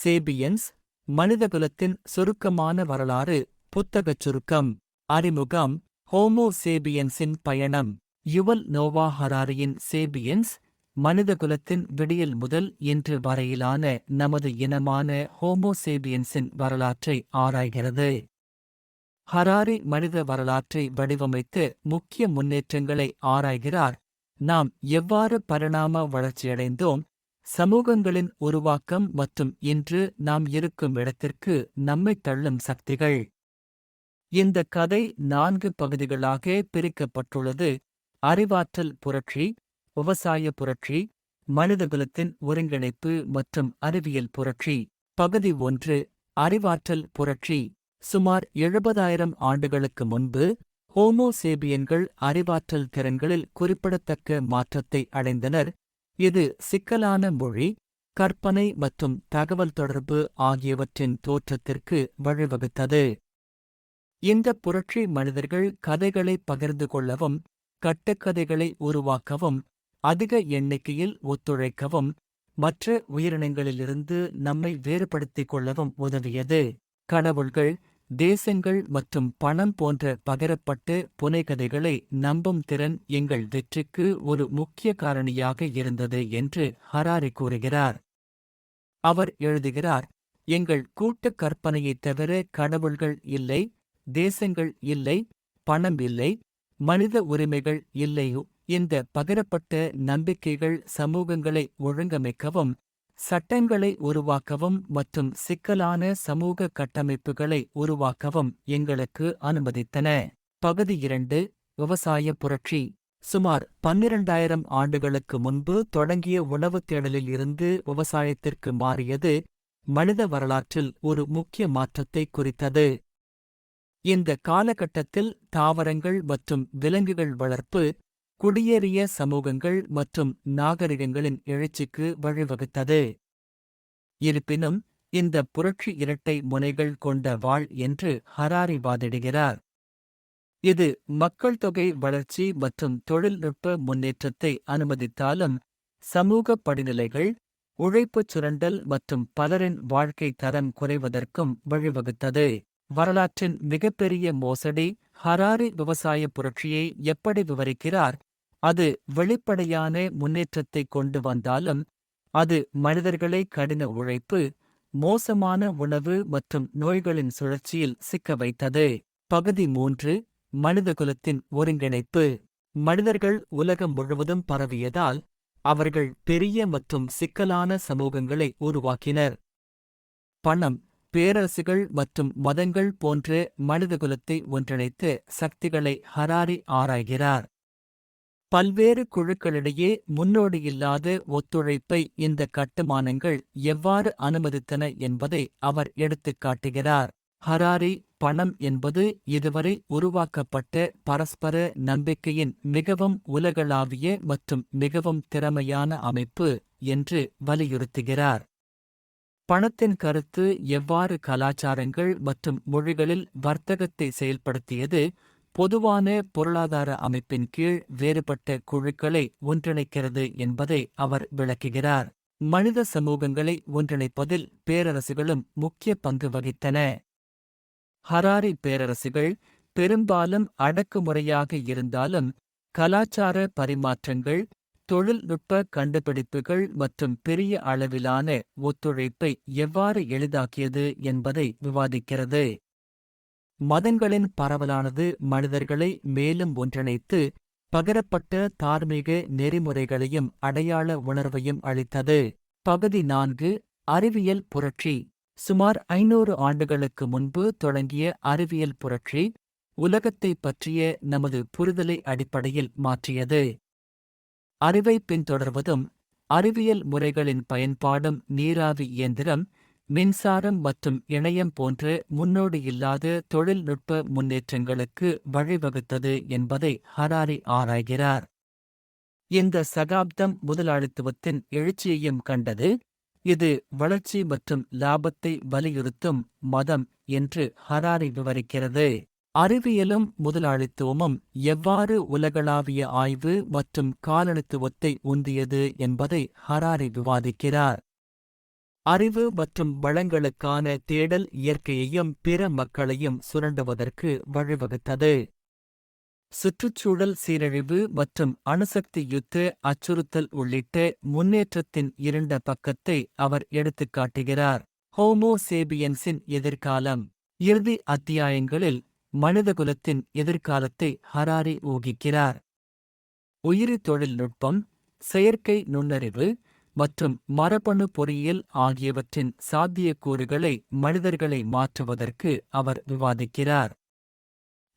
Sapiens மனிதகுலத்தின் சுருக்கமான வரலாறு. புத்தகச் சுருக்கம். அறிமுகம். ஹோமோ சேபியன்ஸின் பயணம். யுவல் நோவா ஹராரியின் சேபியன்ஸ் மனிதகுலத்தின் விடியல் முதல் இன்று வரையிலான நமது இனமான ஹோமோ சேபியன்ஸின் வரலாற்றை ஆராய்கிறது. ஹராரி மனித வரலாற்றை வடிவமைத்து முக்கிய முன்னேற்றங்களை ஆராய்கிறார். நாம் எவ்வாறு பரிணாம வளர்ச்சியடைந்தோம், சமூகங்களின் உருவாக்கம் மற்றும் இன்று நாம் இருக்கும் இடத்திற்கு நம்மைத் தள்ளும் சக்திகள். இந்த கதை 4 பகுதிகளாக பிரிக்கப்பட்டுள்ளது. அறிவாற்றல் புரட்சி, விவசாய புரட்சி, மனிதகுலத்தின் ஒருங்கிணைப்பு மற்றும் அறிவியல் புரட்சி. பகுதி 1. அறிவாற்றல் புரட்சி. சுமார் 70,000 ஆண்டுகளுக்கு முன்பு ஹோமோ சேபியன்கள் அறிவாற்றல் திறன்களில் குறிப்பிடத்தக்க மாற்றத்தை அடைந்தனர். இது சிக்கலான மொழி, கற்பனை மற்றும் தகவல் தொடர்பு ஆகியவற்றின் தோற்றத்திற்கு வழிவகுத்தது. இந்த புரட்சி மனிதர்கள் கதைகளை பகிர்ந்து கொள்ளவும், கட்டுக்கதைகளை உருவாக்கவும், அதிக எண்ணிக்கையில் ஒத்துழைக்கவும், மற்ற உயிரினங்களிலிருந்து நம்மை வேறுபடுத்திக் கொள்ளவும் உதவியது. கடவுள்கள், தேசங்கள் மற்றும் பணம் போன்ற பகிரப்பட்ட புனைகதைகளை நம்பும் திறன் எங்கள் வெற்றிக்கு ஒரு முக்கிய காரணியாக இருந்தது என்று ஹராரி கூறுகிறார். அவர் எழுதுகிறார், எங்கள் கூட்டுக் கற்பனையைத் தவிர கடவுள்கள் இல்லை, தேசங்கள் இல்லை, பணம் இல்லை, மனித உரிமைகள் இல்லையோ. இந்த பகிரப்பட்ட நம்பிக்கைகள் சமூகங்களை ஒழுங்கமைக்கவும், சட்டங்களை உருவாக்கவும் மற்றும் சிக்கலான சமூக கட்டமைப்புகளை உருவாக்கவும் எங்களுக்கு அனுமதித்தன. பகுதி 2. விவசாய புரட்சி. சுமார் 12,000 ஆண்டுகளுக்கு முன்பு தொடங்கிய உணவுத் தேடலில் இருந்து விவசாயத்திற்கு மாறியது மனித வரலாற்றில் ஒரு முக்கிய மாற்றத்தை குறித்தது. இந்த காலகட்டத்தில் தாவரங்கள் மற்றும் விலங்குகள் வளர்ப்பு, குடியேறிய சமூகங்கள் மற்றும் நாகரிகங்களின் எழுச்சிக்கு வழிவகுத்தது. இருப்பினும் இந்த புரட்சி இரட்டை முனைகள் கொண்ட வாள் என்று ஹராரி வாதிடுகிறார். இது மக்கள் தொகை வளர்ச்சி மற்றும் தொழில்நுட்ப முன்னேற்றத்தை அனுமதித்தாலும், சமூக படிநிலைகள், உழைப்புச் சுரண்டல் மற்றும் பலரின் வாழ்க்கை தரம் குறைவதற்கும் வழிவகுத்தது. வரலாற்றின் மிகப்பெரிய மோசடி. ஹராரி விவசாய புரட்சியை எப்படி விவரிக்கிறார்? அது வெளிப்படையான முன்னேற்றத்தை கொண்டு வந்தாலும், அது மனிதர்களை கடின உழைப்பு, மோசமான உணவு மற்றும் நோய்களின் சுழற்சியில் சிக்க வைத்தது. பகுதி 3. மனிதகுலத்தின் ஒருங்கிணைப்பு. மனிதர்கள் உலகம் முழுவதும் பரவியதால் அவர்கள் பெரிய மற்றும் சிக்கலான சமூகங்களை உருவாக்கினர். பணம், பேரரசுகள் மற்றும் மதங்கள் போன்ற மனிதகுலத்தை ஒன்றிணைத்த சக்திகளை ஹராரி ஆராய்கிறார். பல்வேறு குழுக்களிடையே முன்னோடியில்லாத ஒத்துழைப்பை இந்த கட்டுமானங்கள் எவ்வாறு அனுமதித்தன என்பதை அவர் எடுத்துக் காட்டுகிறார். ஹராரி, பணம் என்பது இதுவரை உருவாக்கப்பட்ட பரஸ்பர நம்பிக்கையின் மிகவும் உலகளாவிய மற்றும் மிகவும் திறமையான அமைப்பு என்று வலியுறுத்துகிறார். பணத்தின் கருத்து எவ்வாறு கலாச்சாரங்கள் மற்றும் மொழிகளில் வர்த்தகத்தை செயல்படுத்தியது, பொதுவான பொருளாதார அமைப்பின் கீழ் வேறுபட்ட குழுக்களை ஒன்றிணைக்கிறது என்பதை அவர் விளக்குகிறார். மனித சமூகங்களை ஒன்றிணைப்பதில் பேரரசுகளும் முக்கிய பங்கு வகித்தன. ஹராரி பேரரசுகள் பெரும்பாலும் அடக்குமுறையாக இருந்தாலும், கலாச்சார பரிமாற்றங்கள், தொழில்நுட்ப கண்டுபிடிப்புகள் மற்றும் பெரிய அளவிலான ஒத்துழைப்பை எவ்வாறு எளிதாக்கியது என்பதை விவாதிக்கிறது. மதங்களின் பரவலானது மனிதர்களை மேலும் ஒன்றிணைத்து, பகிரப்பட்ட தார்மீக நெறிமுறைகளையும் அடையாள உணர்வையும் அளித்தது. பகுதி 4. அறிவியல் புரட்சி. சுமார் 500 ஆண்டுகளுக்கு முன்பு தொடங்கிய அறிவியல் புரட்சி உலகத்தைப் பற்றிய நமது புரிதலை அடிப்படையில் மாற்றியது. அறிவை பின்தொடர்வதும், அறிவியல் முறைகளின் பயன்பாடும் நீராவி இயந்திரம், மின்சாரம் மற்றும் இணையம் போன்ற முன்னோடியில்லாத தொழில்நுட்ப முன்னேற்றங்களுக்கு வழிவகுத்தது என்பதை ஹராரி ஆராய்கிறார். இந்த சகாப்தம் முதலாளித்துவத்தின் எழுச்சியையும் கண்டது. இது வளர்ச்சி மற்றும் லாபத்தை வலியுறுத்தும் மதம் என்று ஹராரி விவரிக்கிறது. அறிவியலும் முதலாளித்துவமும் எவ்வாறு உலகளாவிய ஆய்வு மற்றும் காலனித்துவத்தை உந்தியது என்பதை ஹராரி விவாதிக்கிறார். அறிவு மற்றும் வளங்களுக்கான தேடல் இயற்கையையும் பிற மக்களையும் சுரண்டுவதற்கு வழிவகுத்தது. சுற்றுச்சூழல் சீரழிவு மற்றும் அணுசக்தி யுத்த அச்சுறுத்தல் உள்ளிட்ட முன்னேற்றத்தின் இருண்ட பக்கத்தை அவர் எடுத்துக்காட்டுகிறார். ஹோமோ சேபியன்ஸின் எதிர்காலம். இறுதி அத்தியாயங்களில் மனிதகுலத்தின் எதிர்காலத்தை ஹராரி ஊகிக்கிறார். உயிரி தொழில்நுட்பம், செயற்கை நுண்ணறிவு மற்றும் மரபணு பொறியியல் ஆகியவற்றின் சாத்தியக்கூறுகளை மனிதர்களை மாற்றுவதற்கு அவர் விவாதிக்கிறார்.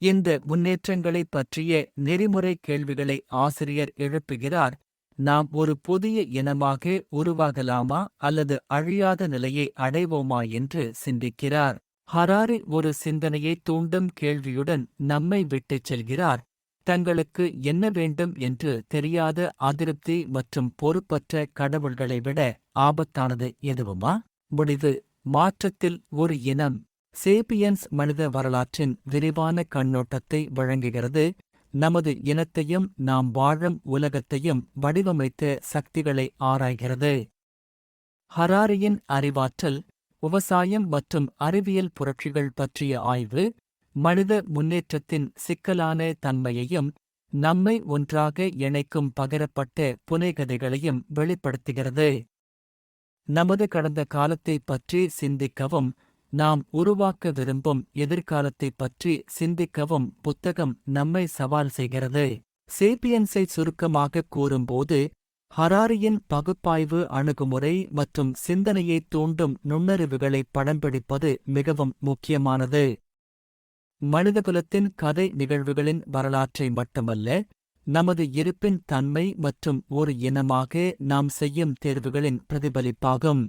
இந்த முன்னேற்றங்களைப் பற்றிய நெறிமுறை கேள்விகளை ஆசிரியர் எழுப்புகிறார். நாம் ஒரு புதிய இனமாக உருவாகலாமா அல்லது அழியாத நிலையை அடைவோமா என்று சிந்திக்கிறார். ஹராரி ஒரு சிந்தனையை தூண்டும் கேள்வியுடன் நம்மை விட்டுச் செல்கிறார். தங்களுக்கு என்ன வேண்டும் என்று தெரியாத அதிருப்தி மற்றும் பொறுப்பற்ற கடவுள்களை விட ஆபத்தானது எதுவுமா? முடிவு: மாற்றத்தில் ஒரு இனம். சேபியன்ஸ் மனித வரலாற்றின் விரிவான கண்ணோட்டத்தை வழங்குகிறது. நமது இனத்தையும் நாம் வாழும் உலகத்தையும் வடிவமைத்த சக்திகளை ஆராய்கிறது. ஹராரியின் அறிவாற்றல், விவசாயம் மற்றும் அறிவியல் புரட்சிகள் பற்றிய ஆய்வு, மனித முன்னேற்றத்தின் சிக்கலான தன்மையையும் நம்மை ஒன்றாக இணைக்கும் பகிரப்பட்ட புனைகதைகளையும் வெளிப்படுத்துகிறது. நமது கடந்த காலத்தைப் பற்றி சிந்திக்கவும் நாம் உருவாக்க விரும்பும் எதிர்காலத்தைப் பற்றி சிந்திக்கவும் புத்தகம் நம்மை சவால் செய்கிறது. சேபியன்ஸை சுருக்கமாக கூறும்போது, ஹராரியின் பகுப்பாய்வு அணுகுமுறை மற்றும் சிந்தனையை தூண்டும் நுண்ணறிவுகளை படம்பிடிப்பது மிகவும் முக்கியமானது. மனிதகுலத்தின் கதை நிகழ்வுகளின் வரலாற்றை மட்டுமல்ல, நமது இருப்பின் தன்மை மற்றும் ஒரு இனமாக நாம் செய்யும் தேர்வுகளின் பிரதிபலிப்பாகும்.